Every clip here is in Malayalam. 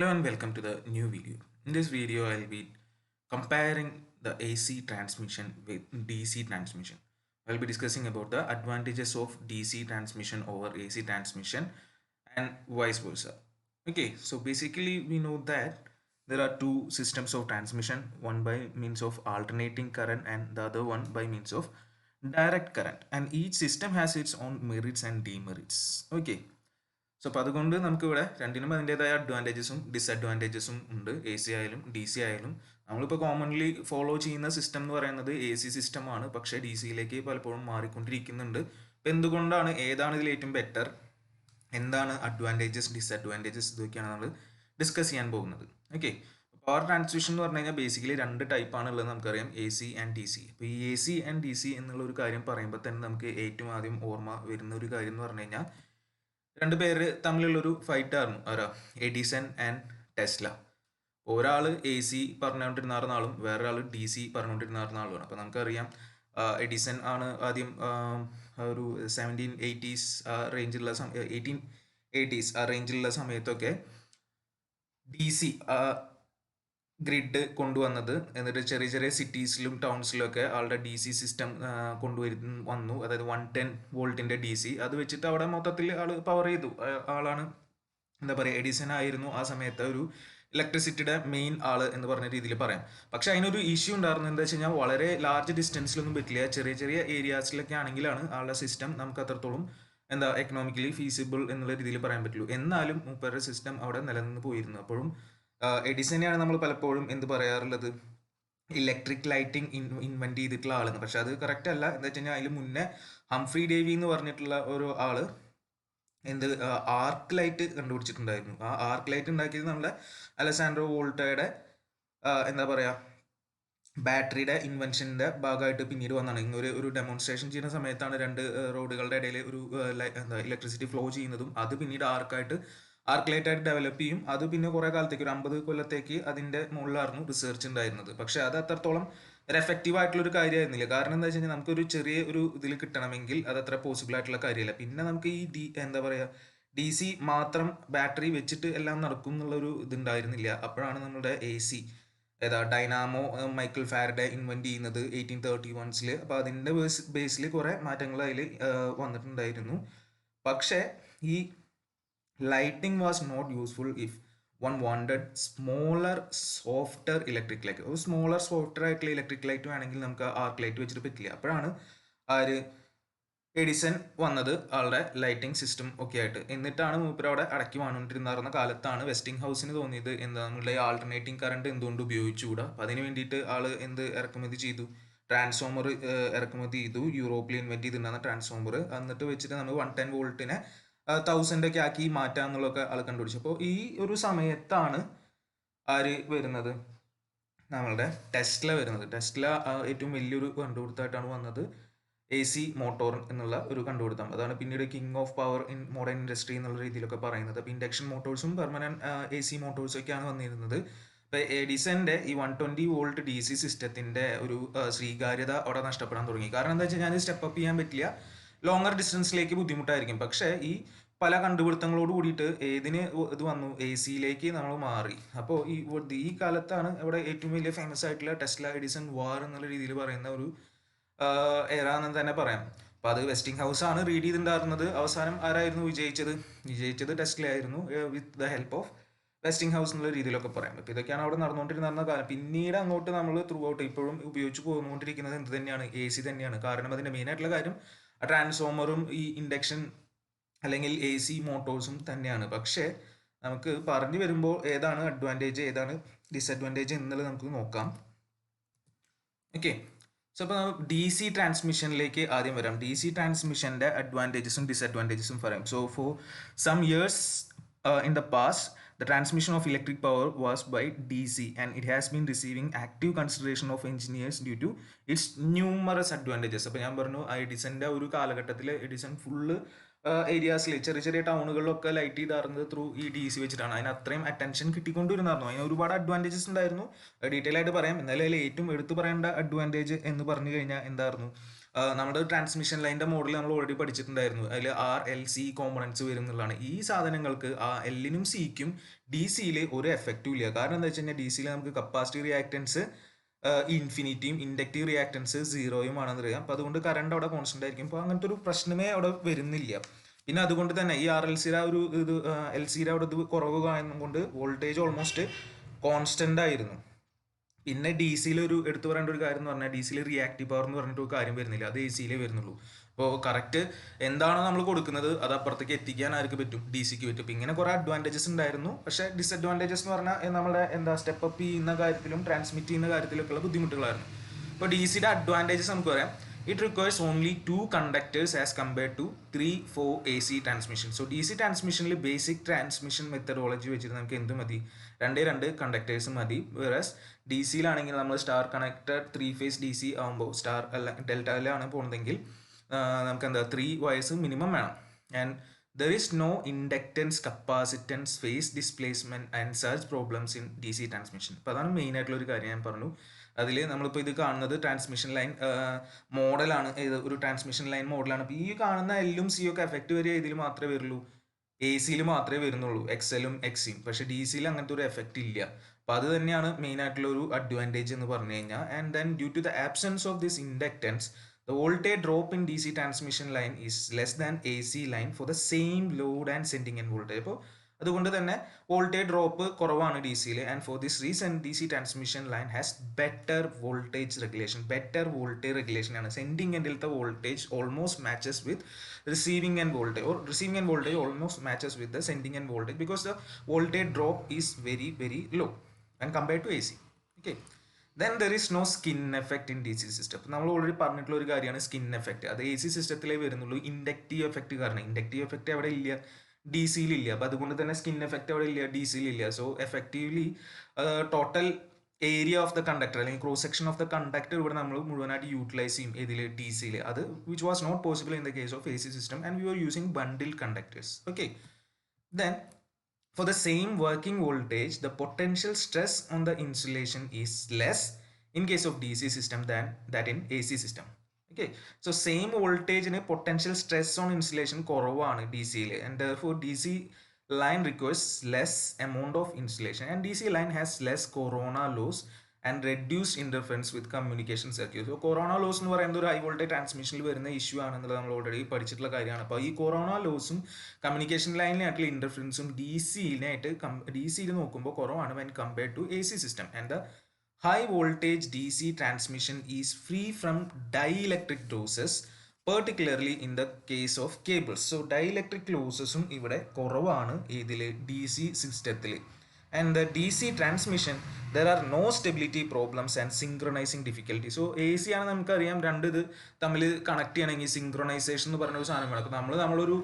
Hello and welcome to the new video. In this video, I'll be comparing the AC transmission with DC transmission. I'll be discussing about the advantages of DC transmission over AC transmission and vice versa. Okay, so basically we know that there are two systems of transmission, one by means of alternating current and the other one by means of direct current, and each system has its own merits and demerits. Okay. So അപ്പോൾ അതുകൊണ്ട് നമുക്കിവിടെ രണ്ടിനും അതിൻ്റെതായ അഡ്വാൻറ്റേജസും ഡിസഡ്വാൻറ്റേജസും ഉണ്ട്. എ സി ആയാലും ഡി സി ആയാലും നമ്മളിപ്പോൾ കോമൺലി ഫോളോ ചെയ്യുന്ന സിസ്റ്റം എന്ന് പറയുന്നത് എ സി സിസ്റ്റമാണ്. പക്ഷേ ഡി സിയിലേക്ക് പലപ്പോഴും മാറിക്കൊണ്ടിരിക്കുന്നുണ്ട്. അപ്പോൾ എന്തുകൊണ്ടാണ്, ഏതാണ് ഇതിൽ ഏറ്റവും ബെറ്റർ, എന്താണ് അഡ്വാൻറ്റേജസ് ഡിസഡ്വാൻറ്റേജസ്, ഇതൊക്കെയാണ് നമ്മൾ ഡിസ്കസ് ചെയ്യാൻ പോകുന്നത്. ഓക്കെ, പവർ ട്രാൻസ്മിഷൻ എന്ന് പറഞ്ഞു കഴിഞ്ഞാൽ ബേസിക്കലി രണ്ട് ടൈപ്പാണ് ഉള്ളത് നമുക്കറിയാം, A C and D C. അപ്പോൾ ഈ A C and D C എന്നുള്ള ഒരു കാര്യം പറയുമ്പോൾ തന്നെ നമുക്ക് ഏറ്റവും ആദ്യം ഓർമ്മ വരുന്ന ഒരു കാര്യം എന്ന് പറഞ്ഞു കഴിഞ്ഞാൽ രണ്ട് പേര് തമ്മിലുള്ളൊരു ഫൈറ്റ് ആയിരുന്നു. ആരാ? Edison and Tesla. ഒരാൾ എ സി പറഞ്ഞുകൊണ്ടിരുന്ന ആളും വേറൊരാൾ ഡി സി പറഞ്ഞുകൊണ്ടിരുന്ന ആളുമാണ്. അപ്പോൾ നമുക്കറിയാം എഡിസൺ ആണ് ആദ്യം ഒരു 1780s റേഞ്ചിലുള്ള 1880s ആ റേഞ്ചിലുള്ള സമയത്തൊക്കെ ഡി സി ഗ്രിഡ് കൊണ്ടുവന്നത്. എന്നിട്ട് ചെറിയ ചെറിയ സിറ്റീസിലും ടൗൺസിലും ഒക്കെ ആളുടെ ഡി സി സിസ്റ്റം വന്നു. അതായത് 110 വോൾട്ടിന്റെ ഡി സി. അത് വെച്ചിട്ട് അവിടെ മൊത്തത്തിൽ ആള് പവർ ചെയ്തു. ആളാണ് എന്താ പറയുക, എഡിസൺ ആയിരുന്നു ആ സമയത്ത് ഒരു ഇലക്ട്രിസിറ്റിയുടെ മെയിൻ ആള് എന്ന് പറഞ്ഞ രീതിയിൽ പറയാം. പക്ഷെ അതിനൊരു ഇഷ്യൂ ഉണ്ടായിരുന്നു. എന്താ വെച്ച് കഴിഞ്ഞാൽ വളരെ ലാർജ് ഡിസ്റ്റൻസിലൊന്നും പറ്റില്ല, ചെറിയ ചെറിയ ഏരിയാസിലൊക്കെ ആണെങ്കിലാണ് ആളുടെ സിസ്റ്റം നമുക്ക് അത്രത്തോളം എക്കണോമിക്കലി ഫീസിബിൾ എന്നുള്ള രീതിയിൽ പറയാൻ പറ്റുള്ളൂ. എന്നാലും മൂപ്പരുടെ സിസ്റ്റം അവിടെ നിലനിന്ന് പോയിരുന്നു. അപ്പോഴും എഡിസനെയാണ് നമ്മൾ പലപ്പോഴും എന്ത് പറയാറുള്ളത്, ഇലക്ട്രിക് ലൈറ്റിംഗ് ഇൻവെന്റ് ചെയ്തിട്ടുള്ള ആളെന്ന്. പക്ഷെ അത് കറക്റ്റ് അല്ല. എന്താ വെച്ച് കഴിഞ്ഞാൽ അതിൽ മുന്നേ ഹംഫ്രി ഡേവി എന്ന് പറഞ്ഞിട്ടുള്ള ഒരു ആള് ആർക്ക് ലൈറ്റ് കണ്ടുപിടിച്ചിട്ടുണ്ടായിരുന്നു. ആ ആർക്ക് ലൈറ്റ് ഉണ്ടാക്കിയത് നമ്മുടെ അലസാൻഡ്രോ വോൾട്ടയുടെ എന്താ പറയാ ബാറ്ററിയുടെ ഇൻവെൻഷൻ്റെ ഭാഗമായിട്ട് പിന്നീട് വന്നാണ്. ഇങ്ങനെ ഒരു ഡെമോൺസ്ട്രേഷൻ ചെയ്യുന്ന സമയത്താണ് രണ്ട് റോഡുകളുടെ ഇടയിൽ ഒരു ഇലക്ട്രിസിറ്റി ഫ്ലോ ചെയ്യുന്നതും അത് പിന്നീട് ആർക്ക് ലൈറ്റ് ആയിട്ട് ഡെവലപ്പ് ചെയ്യും. അത് പിന്നെ കുറേ കാലത്തേക്ക് ഒരു 50 കൊല്ലത്തേക്ക് അതിൻ്റെ മുകളിലായിരുന്നു റിസർച്ച് ഉണ്ടായിരുന്നത്. പക്ഷെ അത് അത്രത്തോളം ഒരു എഫക്റ്റീവ് ആയിട്ടുള്ള ഒരു കാര്യമായിരുന്നില്ല. കാരണം എന്താ വെച്ച് കഴിഞ്ഞാൽ നമുക്കൊരു ചെറിയ ഒരു ഇതിൽ കിട്ടണമെങ്കിൽ അത് അത്ര പോസിബിൾ ആയിട്ടുള്ള കാര്യമല്ല. പിന്നെ നമുക്ക് ഈ എന്താ പറയുക, ഡി സി മാത്രം ബാറ്ററി വെച്ചിട്ട് എല്ലാം നടക്കും എന്നുള്ളൊരു ഇതുണ്ടായിരുന്നില്ല. അപ്പോഴാണ് നമ്മുടെ A C Dynamo Michael Faraday invent ചെയ്യുന്നത് 1831. അപ്പോൾ അതിൻ്റെ ബേസിൽ കുറേ മാറ്റങ്ങൾ അതിൽ വന്നിട്ടുണ്ടായിരുന്നു. പക്ഷേ ഈ lighting was not useful if one wanted smaller softer electric light. ഒരു സ്മോളർ സോഫ്റ്റർ ആയിട്ടുള്ള ഇലക്ട്രിക് ലൈറ്റ് വേണമെങ്കിൽ നമുക്ക് ആർക്ക് ലൈറ്റ് വെച്ചിട്ട് പറ്റില്ല. അപ്പോഴാണ് ആര് എഡിസൺ വന്നത് ആളുടെ ലൈറ്റിംഗ് സിസ്റ്റം ഒക്കെ ആയിട്ട്. എന്നിട്ടാണ് മൂപ്പര് അവിടെ അടക്കി വാങ്ങിക്കൊണ്ടിരുന്ന കാലത്താണ് വെസ്റ്റിംഗ് ഹൗസിന് തോന്നിയത് എന്താ, നമ്മളുടെ ആൾട്ടർനേറ്റിംഗ് കറണ്ട് എന്തുകൊണ്ട് ഉപയോഗിച്ചുകൂടാ. അപ്പം അതിന് വേണ്ടിയിട്ട് ആള് ഇറക്കുമതി ചെയ്തു, ട്രാൻസ്ഫോമർ ഇറക്കുമതി ചെയ്തു. യൂറോപ്പിൽ ഇൻവെന്റ് ചെയ്തിട്ടുണ്ടായിരുന്ന ട്രാൻസ്ഫോമർ എന്നിട്ട് വെച്ചിട്ട് നമ്മൾ 110 വോൾട്ടിനെ 1000 ഒക്കെ ആക്കി മാറ്റാന്നുള്ളതൊക്കെ ആൾ കണ്ടുപിടിച്ചു. അപ്പോൾ ഈ ഒരു സമയത്താണ് ആര് വരുന്നത്, നമ്മളുടെ ടെസ്ല വരുന്നത്. ടെസ്ല ഏറ്റവും വലിയൊരു കണ്ടുപിടുത്തമായിട്ടാണ് വന്നത്, എ സി മോട്ടോർ എന്നുള്ള ഒരു കണ്ടുപിടുത്തം. അതാണ് പിന്നീട് king of power in modern industry എന്നുള്ള രീതിയിലൊക്കെ പറയുന്നത്. അപ്പോൾ ഇൻഡക്ഷൻ മോട്ടോഴ്സും പെർമനന്റ് എ സി മോട്ടോഴ്സും ഒക്കെയാണ് വന്നിരുന്നത്. ഇപ്പോൾ എഡിസന്റെ ഈ 120 വോൾട്ട് ഡി സി സിസ്റ്റത്തിന്റെ ഒരു സ്വീകാര്യത അവിടെ നഷ്ടപ്പെടാൻ തുടങ്ങി. കാരണം എന്താ വെച്ചാൽ ഞാൻ സ്റ്റെപ്പ് അപ്പ് ചെയ്യാൻ പറ്റില്ല, ലോങ്ങർ ഡിസ്റ്റൻസിലേക്ക് ബുദ്ധിമുട്ടായിരിക്കും. പക്ഷേ ഈ പല കണ്ടുപിടുത്തങ്ങളോട് കൂടിയിട്ട് ഏതിന് ഇത് വന്നു, എ സിയിലേക്ക് നമ്മൾ മാറി. അപ്പോൾ ഈ കാലത്താണ് ഇവിടെ ഏറ്റവും വലിയ ഫേമസ് ആയിട്ടുള്ള ടെസ്ല എഡിസൺ വാർ എന്നുള്ള രീതിയിൽ പറയുന്ന ഒരു എറ എന്ന് തന്നെ പറയാം. അപ്പോൾ അത് വെസ്റ്റിംഗ് ഹൗസ് ആണ് റീഡ് ചെയ്തിട്ടുണ്ടായിരുന്നത്. അവസാനം ആരായിരുന്നു വിജയിച്ചത് ടെസ്ല ആയിരുന്നു, വിത്ത് the help of vesting house എന്നുള്ള രീതിയിലൊക്കെ പറയാം. അപ്പോൾ ഇതൊക്കെയാണ് അവിടെ നടന്നുകൊണ്ടിരുന്ന കാലം. പിന്നീട് അങ്ങോട്ട് നമ്മൾ ത്രൂ ഔട്ട് ഇപ്പോഴും ഉപയോഗിച്ച് പോന്നുകൊണ്ടിരിക്കുന്നത് എന്ത് തന്നെയാണ്, എ സി തന്നെയാണ്. കാരണം അതിൻ്റെ മെയിൻ ആയിട്ടുള്ള കാര്യം ട്രാൻസ്ഫോമറും ഈ ഇൻഡക്ഷൻ അല്ലെങ്കിൽ എ സി മോട്ടോഴ്സും തന്നെയാണ്. പക്ഷേ നമുക്ക് പറഞ്ഞു വരുമ്പോൾ ഏതാണ് അഡ്വാൻറ്റേജ് ഏതാണ് ഡിസഡ്വാൻറ്റേജ് എന്നുള്ളത് നമുക്ക് നോക്കാം. ഓക്കെ, സോ അപ്പോൾ ഡി സി ട്രാൻസ്മിഷനിലേക്ക് ആദ്യം വരാം. ഡി സി ട്രാൻസ്മിഷൻ്റെ അഡ്വാൻറ്റേജസും ഡിസഡ്വാൻറ്റേജസും പറയാം. So for some years in the past, the transmission of electric power was by DC and it has been receiving active consideration of engineers due to its numerous advantages. അപ്പോൾ ഞാൻ പറഞ്ഞു എഡിസന്റെ ഒരു കാലഘട്ടത്തിൽ എഡിസൺ ഫുള്ള് ഏരിയാസിൽ ചെറിയ ചെറിയ ടൗണുകളിലൊക്കെ ലൈറ്റ് ചെയ്തായിരുന്നത് ത്രൂ ഈ ഡി സി വെച്ചിട്ടാണ്. അതിന് അത്രയും അറ്റൻഷൻ കിട്ടിക്കൊണ്ടിരുന്നായിരുന്നു. അതിന് ഒരുപാട് അഡ്വാൻറ്റേജസ് ഉണ്ടായിരുന്നു, ഡീറ്റെയിൽ ആയിട്ട് പറയാം. എന്നാലും അതിൽ ഏറ്റവും എടുത്തു പറയേണ്ട അഡ്വാൻറ്റേജ് എന്ന് പറഞ്ഞു കഴിഞ്ഞാൽ എന്തായിരുന്നു, നമ്മുടെ ട്രാൻസ്മിഷൻ ലൈൻ്റെ മോഡൽ നമ്മൾ ഓൾറെഡി പഠിച്ചിട്ടുണ്ടായിരുന്നു. അതിൽ RLC കോമ്പണൻസ് വരും എന്നുള്ളതാണ്. ഈ സാധനങ്ങൾക്ക് ആ എല്ലിനും സിക്കും ഡി സിയിൽ ഒരു എഫക്റ്റും ഇല്ല. കാരണം എന്താ വെച്ച് കഴിഞ്ഞാൽ ഡി സിയിൽ നമുക്ക് കപ്പാസിറ്റി റിയാക്റ്റൻസ് ഇൻഫിനിറ്റിയും ഇൻഡക്റ്റീവ് റിയാക്റ്റൻസ് സീറോയും ആണെന്ന് അറിയാം. അപ്പോൾ അതുകൊണ്ട് കറണ്ട് അവിടെ കോൺസ്റ്റന്റ് ആയിരിക്കും. അപ്പോൾ അങ്ങനത്തെ ഒരു പ്രശ്നമേ അവിടെ വരുന്നില്ല. പിന്നെ അതുകൊണ്ട് തന്നെ ഈ RLCയുടെ ഒരു ഇത് LCയുടെ അവിടെ ഇത് കുറവ് കൊണ്ട് വോൾട്ടേജ് ഓൾമോസ്റ്റ് കോൺസ്റ്റന്റ് ആയിരുന്നു. പിന്നെ ഡി സിയിൽ ഒരു എടുത്തു പറയേണ്ട ഒരു കാര്യം എന്ന് പറഞ്ഞാൽ ഡി സിയിൽ റിയാക്റ്റീവ് പവർ എന്ന് പറഞ്ഞിട്ട് ഒരു കാര്യം വരുന്നില്ല. അത് എ സിയിലേ വരുന്നുള്ളൂ. അപ്പോൾ കറക്റ്റ് എന്താണോ നമ്മൾ കൊടുക്കുന്നത് അത് അപ്പുറത്തേക്ക് എത്തിക്കാൻ ആർക്ക് പറ്റും? ഡി സിക്ക് പറ്റും. ഇപ്പം ഇങ്ങനെ കുറേ അഡ്വാൻറ്റേജസ് ഉണ്ടായിരുന്നു. പക്ഷേ ഡിസഡ്വാൻറ്റേജസ് എന്ന് പറഞ്ഞാൽ നമ്മുടെ സ്റ്റെപ്പ് അപ്പ് ചെയ്യുന്ന കാര്യത്തിലും ട്രാൻസ്മിറ്റ് ചെയ്യുന്ന കാര്യത്തിലൊക്കെയുള്ള ബുദ്ധിമുട്ടുകളായിരുന്നു. ഇപ്പോൾ ഡി സിയുടെ അഡ്വാൻറ്റേജസ് നമുക്ക് പറയാം. It requires only 2 conductors as compared to 3-4 AC transmission. So DC transmission basic transmission methodology വെച്ചിട്ട് നമുക്ക് എന്ത് മതി? 2 കണ്ടക്ടേഴ്സ് മതി. വേറസ് ഡി സിയിലാണെങ്കിൽ നമ്മൾ star connected 3 face D C ആകുമ്പോൾ സ്റ്റാർ അല്ല ഡെൽറ്റയിലാണ് പോകുന്നതെങ്കിൽ നമുക്ക് എന്താ 3 വയേഴ്സ് മിനിമം വേണം. And there is no inductance, capacitance, phase displacement and such problems in DC transmission. അപ്പോൾ അതാണ് മെയിൻ ആയിട്ടുള്ള ഒരു കാര്യം ഞാൻ പറഞ്ഞു. അതിൽ നമ്മളിപ്പോൾ ഇത് കാണുന്നത് ട്രാൻസ്മിഷൻ ലൈൻ മോഡലാണ്. ഒരു ട്രാൻസ്മിഷൻ ലൈൻ മോഡലാണ്. അപ്പോൾ ഈ കാണുന്ന എല്ലും സിയും ഒക്കെ എഫക്റ്റ് വരിക ഇതിൽ മാത്രമേ വരുള്ളൂ, എ സിയിൽ മാത്രമേ വരുന്നുള്ളൂ, എക്സലും എക്സിയും. പക്ഷേ ഡി സിയിൽ അങ്ങനത്തെ ഒരു എഫക്റ്റ് ഇല്ല. അപ്പോൾ അത് തന്നെയാണ് മെയിൻ ആയിട്ടുള്ള ഒരു അഡ്വാൻറ്റേജ് എന്ന് പറഞ്ഞു കഴിഞ്ഞാൽ. And then due to the absence of this inductance the voltage drop in DC transmission line is less than AC line for the same load and sending end voltage. അപ്പോൾ അതുകൊണ്ട് തന്നെ വോൾട്ടേജ് ഡ്രോപ്പ് കുറവാണ് ഡി സിയിൽ. And for this reason D C transmission line has better voltage regulation ആണ്. സെൻഡിങ് എൻഡിലത്തെ voltage almost matches with receiving end voltage, or receiving end voltage almost matches with the sending end voltage because the voltage drop is very very low and compared to AC. Okay, then there is no skin effect in DC system. നമ്മൾ ഓൾറെഡി പറഞ്ഞിട്ടുള്ള ഒരു കാര്യമാണ് സ്കിൻ എഫക്റ്റ്. അത് AC സിസ്റ്റത്തിലേ വരുന്നുള്ളൂ. ഇൻഡക്റ്റീവ് എഫക്റ്റ് കാരണം ഇൻഡക്റ്റീവ് എഫക്റ്റ് അവിടെ ഇല്ല, ഡി സിയിലില്ല. അപ്പോൾ അതുകൊണ്ട് തന്നെ സ്കിൻ എഫക്റ്റ് അവിടെ ഇല്ല, ഡി സിയിലില്ല. So effectively total area of the conductor അല്ലെങ്കിൽ cross section of the conductor ഇവിടെ നമ്മൾ മുഴുവനായിട്ട് യൂട്ടിലൈസ് ചെയ്യും ഇതിൽ ഡി സിയിൽ. അത് which was not possible in the case of AC system and we are using bundle conductors. Okay, then for the same working voltage, the potential stress on the insulation is less in case of DC system than that in AC system. Okay, so same voltage in a potential stress on insulation കുറവാണ് DC യിൽ, and therefore DC line requires less amount of insulation and DC line has less corona loss and reduced interference with communication circuit. So corona loss എന്ന് പറയുന്നത് ഒരു ഹൈ വോൾട്ടേജ് ട്രാൻസ്മിഷനിൽ വരുന്ന ഇഷ്യൂ ആണെന്നുള്ളത് നമ്മൾ ഓൾറെഡി പഠിച്ചിട്ടുള്ള കാര്യമാണ്. അപ്പോൾ ഈ കൊറോണ ലോസും കമ്മ്യൂണിക്കേഷൻ ലൈനിലായിട്ടുള്ള ഇന്റർഫറൻസും ഡി സിയിൽ നോക്കുമ്പോൾ കുറവാണ് when compared to AC system. And the high voltage DC transmission is free from dielectric losses, particularly in the case of cables. So dielectric losses ഇവിടെ കുറവാണ് ഇതിൽ DC സിസ്റ്റത്തിൽ. And the DC transmission there are no stability problems and synchronizing difficulty. So AC ആണ് നമുക്കറിയാം, രണ്ട് ഇത് തമ്മിൽ കണക്ട് ചെയ്യണമെങ്കിൽ സിങ്ക്രൊണൈസേഷൻ എന്ന് പറഞ്ഞ ഒരു സാധനം വേണം. അപ്പോൾ നമ്മളൊരു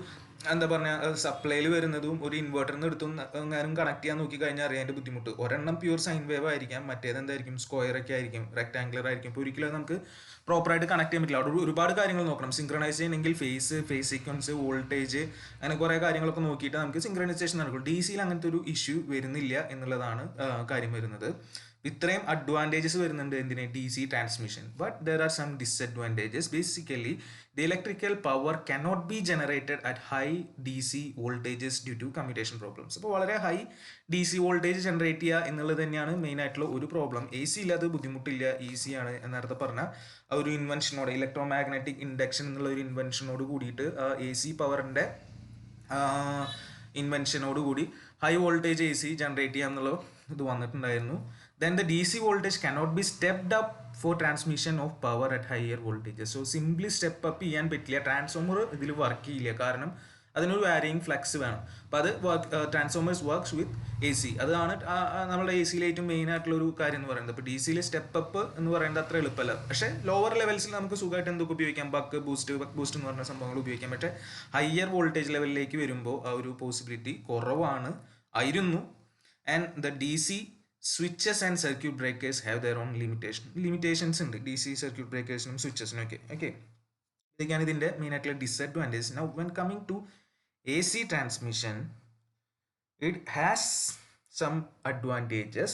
എന്താ പറയുക സപ്ലൈയിൽ വരുന്നതും ഒരു ഇൻവേർട്ടറിൽ നിന്ന് എടുത്തും എങ്ങാനും കണക്ട് ചെയ്യാൻ നോക്കി കഴിഞ്ഞാൽ അറിയാൻ അതിൻ്റെ ബുദ്ധിമുട്ട്. ഒരെണ്ണം പ്യൂർ സൈൻ വേവ് ആയിരിക്കാം, മറ്റേത് എന്തായിരിക്കും സ്ക്വയർ ഒക്കെ ആയിരിക്കും, റെക്ടാംഗുലർ ആയിരിക്കും. ഇപ്പോൾ ഒരിക്കലും നമുക്ക് പ്രോപ്പറായിട്ട് കണക്ട് ചെയ്യാൻ പറ്റില്ല. അവിടെ ഒരുപാട് കാര്യങ്ങൾ നോക്കണം. സിങ്ക്രണൈസ് ചെയ്യണമെങ്കിൽ ഫേസ് സീക്വൻസ്, വോൾട്ടേജ്, അങ്ങനെ കുറേ കാര്യങ്ങളൊക്കെ നോക്കിയിട്ട് നമുക്ക് സിങ്ക്രണൈസേഷൻ നടക്കും. ഡി സിയിൽ അങ്ങനത്തെ ഒരു ഇഷ്യൂ വരുന്നില്ല എന്നുള്ളതാണ് കാര്യം വരുന്നത്. ഇത്രയും അഡ്വാൻറ്റേജസ് വരുന്നുണ്ട് എന്തിന് D C transmission. But there are some disadvantages. Basically the electrical power cannot be generated at high D C voltages due to commutation problems. അപ്പോൾ വളരെ high D C voltage generate ചെയ്യുക എന്നുള്ളത് തന്നെയാണ് മെയിൻ ആയിട്ടുള്ള ഒരു പ്രോബ്ലം. AC ഇല്ലാതെ ബുദ്ധിമുട്ടില്ല, ഈസിയാണ്. നേരത്തെ പറഞ്ഞ ആ ഒരു ഇൻവെൻഷനോട്, ഇലക്ട്രോ മാഗ്നറ്റിക് ഇൻഡക്ഷൻ എന്നുള്ള ഒരു ഇൻവെൻഷനോട് കൂടിയിട്ട് AC പവറിൻ്റെ ഇൻവെൻഷനോട് കൂടി ഹൈ വോൾട്ടേജ് AC ജനറേറ്റ് ചെയ്യുക എന്നുള്ള ഇത് വന്നിട്ടുണ്ടായിരുന്നു. Then the DC voltage cannot be stepped up for transmission of power at higher voltages. So simply step up ചെയ്യാൻ പറ്റില്ല. ട്രാൻസ്ഫോമർ ഇതിൽ വർക്ക് ചെയ്യില്ല, കാരണം അതിനൊരു വാരിയിങ് ഫ്ലക്സ് വേണം. അപ്പോൾ അത് ട്രാൻസ്ഫോമേഴ്സ് വർക്ക്സ് വിത്ത് AC. അതാണ് നമ്മുടെ AC ഏറ്റവും മെയിൻ ആയിട്ടുള്ള ഒരു കാര്യം എന്ന് പറയുന്നത്. ഇപ്പോൾ DC സ്റ്റെപ്പ് അപ്പ് എന്ന് പറയുന്നത് അത്ര എളുപ്പമല്ല. പക്ഷേ ലോവർ ലെവൽസിൽ നമുക്ക് സുഖമായിട്ട് എന്തൊക്കെ ഉപയോഗിക്കാം, ബക്ക് ബൂസ്റ്റ് എന്ന് പറഞ്ഞ സംഭവങ്ങൾ ഉപയോഗിക്കാം. പക്ഷേ ഹയർ വോൾട്ടേജ് ലെവലിലേക്ക് വരുമ്പോൾ ആ ഒരു പോസിബിലിറ്റി കുറവാണ് ആയിരുന്നു. And the DC switches and circuit breakers have their own limitations ഉണ്ട് DC സർക്യൂട്ട് ബ്രേക്കേഴ്സിനും സ്വിച്ചസിനും ഒക്കെ. ഓക്കെ, ഇതൊക്കെയാണ് ഇതിൻ്റെ മെയിൻ ആയിട്ടുള്ള disadvantage. Now when coming to AC transmission, it has some advantages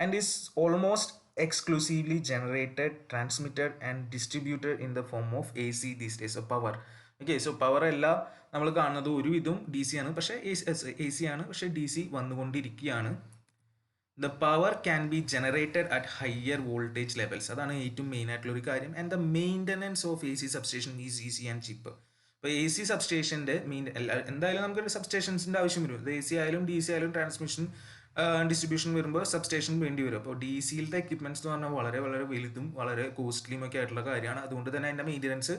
and is almost exclusively generated, transmitted and distributed in the form of AC these days. So power. Okay, so power എല്ലാം നമ്മൾ കാണുന്നത് ഒരുവിധം ഡി സി ആണ്, പക്ഷേ എ സി ആണ്, പക്ഷേ ഡി സി വന്നുകൊണ്ടിരിക്കുകയാണ്. The power can be generated at higher voltage levels. അതാണ് ഏറ്റവും മെയിൻ ആയിട്ടുള്ള ഒരു കാര്യം. And the maintenance of A C substation is easy and ചീപ്പ്. ഇപ്പോൾ എ സി സബ്സ്റ്റേഷൻ്റെ എന്തായാലും നമുക്ക് സബ്സ്റ്റേഷൻസിൻ്റെ ആവശ്യം വരും. എ സി ആയാലും ഡി സി ആയാലും ട്രാൻസ്മിഷൻ ഡിസ്ട്രിബ്യൂഷൻ വരുമ്പോൾ സബ്സ്റ്റേഷൻ വേണ്ടി വരും. അപ്പോൾ ഡി സിയിലത്തെ എക്യുപ്മെൻറ്റ്സ് എന്ന് പറഞ്ഞാൽ വളരെ വളരെ വലുതും വളരെ കോസ്റ്റ്ലിയും ഒക്കെ ആയിട്ടുള്ള കാര്യമാണ്. അതുകൊണ്ട് തന്നെ അതിൻ്റെ മെയിൻ്റനൻസ്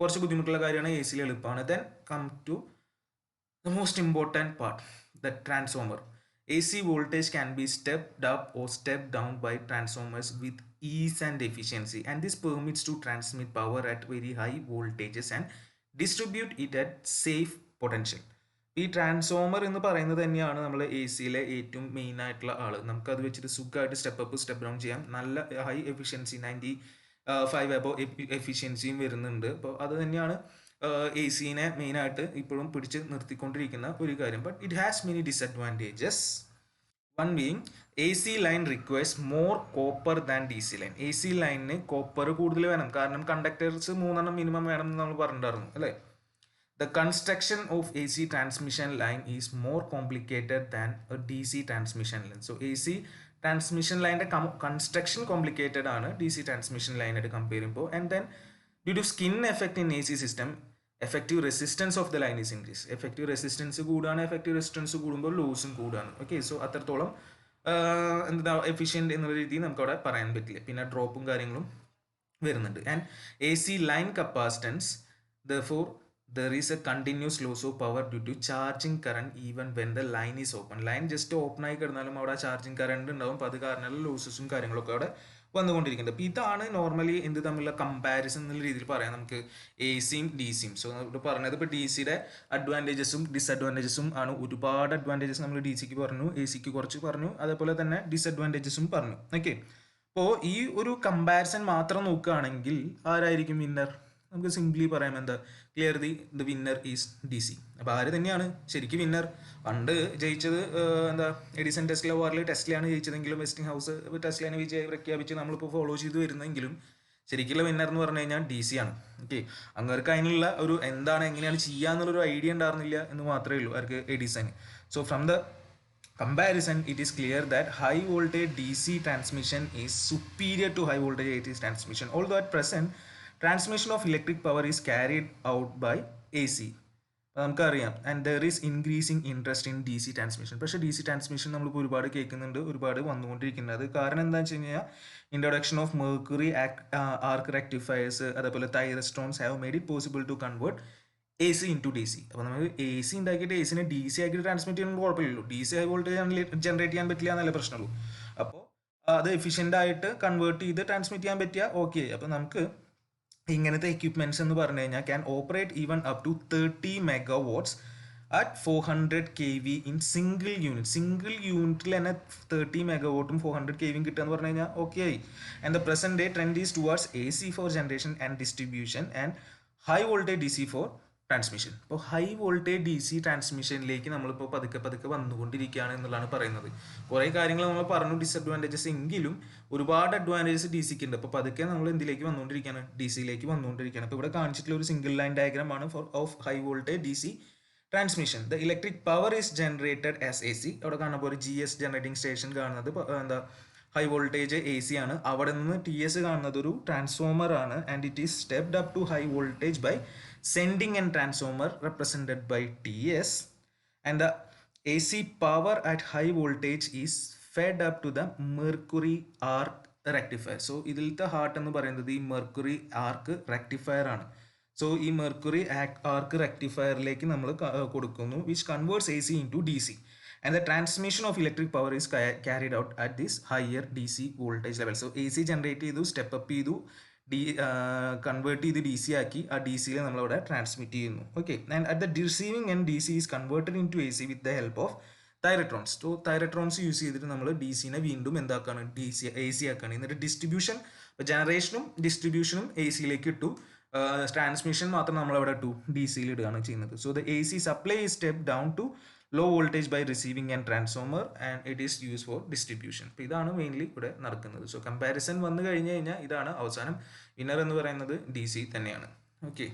കുറച്ച് ബുദ്ധിമുട്ടുള്ള കാര്യമാണ്. എ സിയിൽ എളുപ്പമാണ്. Then come to the most important part, the transformer. AC voltage can be stepped up or stepped down by transformers with ease and efficiency, and this permits to transmit power at very high voltages and distribute it at safe potential. ഈ ട്രാൻസ്ഫോമർ എന്ന് പറയുന്നത് തന്നെയാണ് നമ്മൾ എ സിയിലെ ഏറ്റവും മെയിൻ ആയിട്ടുള്ള ആൾ. നമുക്കത് വെച്ചിട്ട് സുഖമായിട്ട് സ്റ്റെപ്പ് അപ്പ് സ്റ്റെപ്പ് ഡൗൺ ചെയ്യാം. നല്ല ഹൈ എഫിഷ്യൻസി 95 അബോ എഫിഷ്യൻസിയും വരുന്നുണ്ട്. അപ്പോൾ അത് തന്നെയാണ് എ സിനെ മെയിനായിട്ട് ഇപ്പോഴും പിടിച്ച് നിർത്തിക്കൊണ്ടിരിക്കുന്ന ഒരു കാര്യം. But it has many disadvantages. One being A C line requires more copper than D C line. A C ലൈനിന് കോപ്പർ കൂടുതൽ വേണം, കാരണം കണ്ടക്ടേഴ്സ് 3 മിനിമം വേണം എന്ന് നമ്മൾ പറഞ്ഞിട്ടുണ്ടായിരുന്നു അല്ലേ. The construction of AC transmission line is more complicated than a DC transmission line. So AC transmission line construction complicated ആണ് DC transmission line ആയിട്ട് കമ്പയർ ചെയ്യുമ്പോൾ. And then due to skin effect in AC system, effective resistance of the line is increased. Effective resistance കൂടുകയാണ്, effective resistance കൂടുമ്പോൾ ലോസും കൂടുകയാണ്. ഓക്കെ, സോ അത്രത്തോളം എന്താ എഫിഷ്യൻറ്റ് എന്നുള്ള രീതിയിൽ നമുക്കവിടെ പറയാൻ പറ്റില്ല. പിന്നെ ഡ്രോപ്പും കാര്യങ്ങളും വരുന്നുണ്ട്. And A C line capacitance, therefore there is a continuous loss of power due to charging current even when the line is open. Line just open ആയി കിടന്നാലും അവിടെ ചാർജിങ് കറണ്ട് ഉണ്ടാവും. അപ്പോൾ അത് കാരണമുള്ള ലോസസും കാര്യങ്ങളൊക്കെ അവിടെ വന്നുകൊണ്ടിരിക്കുന്നത്. അപ്പോൾ ഇതാണ് നോർമലി എന്ത് തമ്മിലുള്ള കമ്പാരിസൺ എന്നുള്ള രീതിയിൽ പറയാം നമുക്ക് എ സിയും ഡി സിയും. സോ ഇവിടെ പറഞ്ഞത് ഇപ്പോൾ ഡി സിയുടെ അഡ്വാൻറ്റേജസും ഡിസഡ്വാൻറ്റേജസും ആണ്. ഒരുപാട് അഡ്വാൻറ്റേജസ് നമ്മൾ ഡി സിക്ക് പറഞ്ഞു, എ സിക്ക് കുറച്ച് പറഞ്ഞു, അതേപോലെ തന്നെ ഡിസഡ്വാൻറ്റേജസും പറഞ്ഞു. ഓക്കെ, അപ്പോൾ ഈ ഒരു കമ്പാരിസൺ മാത്രം നോക്കുകയാണെങ്കിൽ ആരായിരിക്കും വിന്നർ? നമുക്ക് സിംപ്ലി പറയാം എന്താ, clearly the winner is D C. അപ്പോൾ ആര് തന്നെയാണ് ശരിക്കും വിന്നർ? പണ്ട് ജയിച്ചത് എന്താ എഡിസൺ ടെസ്ല വാറിൽ ടെസ്ലയാണ് ജയിച്ചതെങ്കിലും വെസ്റ്റിംഗ് ഹൗസ് ടെസ്ലനെ വിജയം പ്രഖ്യാപിച്ച് നമ്മളിപ്പോൾ ഫോളോ ചെയ്ത് വരുന്നെങ്കിലും ശരിക്കുള്ള വിന്നർ എന്ന് പറഞ്ഞു കഴിഞ്ഞാൽ ഡി സി ആണ്. ഓക്കെ, അങ്ങർക്ക് അതിനുള്ള ഒരു എന്താണ് എങ്ങനെയാണ് ചെയ്യാന്നുള്ളൊരു ഐഡിയ ഉണ്ടായിരുന്നില്ല എന്ന് മാത്രമേ ഉള്ളൂ അവർക്ക് Edison. So from the comparison it is clear that high voltage DC transmission is superior to high voltage AC transmission, although at present transmission of electric power is carried out by AC. നമുക്കറിയാം, and there is increasing interest in D C transmission. പക്ഷേ ഡി സി ട്രാൻസ്മിഷൻ നമ്മളിപ്പോൾ ഒരുപാട് കേൾക്കുന്നുണ്ട്, ഒരുപാട് വന്നുകൊണ്ടിരിക്കുന്നത്. കാരണം എന്താണെന്ന് വെച്ച് കഴിഞ്ഞാൽ introduction of mercury arc rectifiers, അതേപോലെ thyristors have made it possible to convert A C into D C. അപ്പോൾ നമുക്ക് എ സി ഉണ്ടാക്കിയിട്ട് എ സിനെ ഡി സി ആക്കിയിട്ട് ട്രാൻസ്മിറ്റ് ചെയ്യുന്നത് കുഴപ്പമില്ലല്ലോ. D C high voltage generate ചെയ്യാൻ പറ്റില്ല എന്നല്ല പ്രശ്നമുള്ളൂ. അപ്പോൾ അത് എഫിഷ്യൻ്റ് ആയിട്ട് കൺവേർട്ട് ചെയ്ത് ട്രാൻസ്മിറ്റ് ചെയ്യാൻ പറ്റിയ ഓക്കെ. അപ്പോൾ നമുക്ക് ഇങ്ങനത്തെ എക്യുപ്മെൻറ്റ്സ് എന്ന് പറഞ്ഞു കഴിഞ്ഞാൽ can operate even up to 30 megawatts at 400 kV in single unit. Single യൂണിറ്റിൽ തന്നെ 30 മെഗാവാട്ടും 400 kV കിട്ടുക എന്ന് പറഞ്ഞു കഴിഞ്ഞാൽ ഓക്കെ ആയി. And the present day trend is towards A C for generation and distribution and high voltage D C for transmission. ഇപ്പോൾ ഹൈ വോൾട്ടേജ് ഡി സി ട്രാൻസ്മിഷനിലേക്ക് നമ്മളിപ്പോൾ പതുക്കെ പതുക്കെ വന്നുകൊണ്ടിരിക്കുകയാണ് എന്നുള്ളതാണ് പറയുന്നത്. കുറേ കാര്യങ്ങൾ നമ്മൾ പറഞ്ഞു ഡിസഡ്വാൻറ്റേജസ്, എങ്കിലും ഒരുപാട് അഡ്വാൻറ്റേജസ് ഡി സിക്ക് ഉണ്ട്. അപ്പോൾ പതുക്കെ നമ്മൾ എന്തിലേക്ക് വന്നുകൊണ്ടിരിക്കുകയാണ്? ഡി സിയിലേക്ക് വന്നുകൊണ്ടിരിക്കുകയാണ്. അപ്പോൾ ഇവിടെ കാണിച്ചിട്ടുള്ള ഒരു സിംഗിൾ ലൈൻ ഡയഗ്രാം ആണ് of high voltage D C transmission. The electric power is generated as A C. അവിടെ കാണുമ്പോൾ ഒരു GS ജനറേറ്റിംഗ് സ്റ്റേഷൻ കാണുന്നത് എന്താ ഹൈ വോൾട്ടേജ് എ സി ആണ്. അവിടെ നിന്ന് TS കാണുന്നത് ഒരു ട്രാൻസ്ഫോമർ ആണ്. And it is stepped up to high voltage by sending and transformer represented by TS, and the AC power at high voltage is fed up to the mercury arc rectifier. So ഇതിലത്തെ ഹാർട്ട് എന്ന് പറയുന്നത് ഈ മെർക്കുറി ആർക്ക് റെക്ടിഫയർ ആണ്. സോ ഈ മെർക്കുറി ആർക്ക് റെക്ടിഫയറിലേക്ക് നമ്മൾ കൊടുക്കുന്നു, which converts AC into DC, and the transmission of electric power is carried out at this higher DC voltage level. So AC generate ചെയ്തു, സ്റ്റെപ്പ് അപ്പ് ചെയ്തു, കൺവേർട്ട് ചെയ്ത് ഡി സി ആക്കി, ആ ഡി സിയിൽ നമ്മളവിടെ ട്രാൻസ്മിറ്റ് ചെയ്യുന്നു. Okay, and at the receiving end D C is converted into A C with the help of thyratrons. So thyratrons use ചെയ്തിട്ട് നമ്മൾ ഡി സിനെ വീണ്ടും എന്താക്കാണ്? A C ആക്കാണ്. എന്നിട്ട് ഡിസ്ട്രിബ്യൂഷൻ, ജനറേഷനും ഡിസ്ട്രിബ്യൂഷനും എ സിയിലേക്ക് ഇട്ടു, ട്രാൻസ്മിഷൻ മാത്രം നമ്മളവിടെ ടു ഡി സിയിൽ ഇടുകയാണ് ചെയ്യുന്നത്. So the A C supply is stepped down to low voltage by receiving and transformer and it is used for distribution. അപ്പോൾ ഇതാണ് മെയിൻലി ഇവിടെ നടക്കുന്നത്. സോ കമ്പാരിസൺ വന്നു കഴിഞ്ഞ് കഴിഞ്ഞാൽ ഇതാണ് അവസാനം വിന്നർ എന്ന് പറയുന്നത് DC തന്നെയാണ്. ഓക്കെ.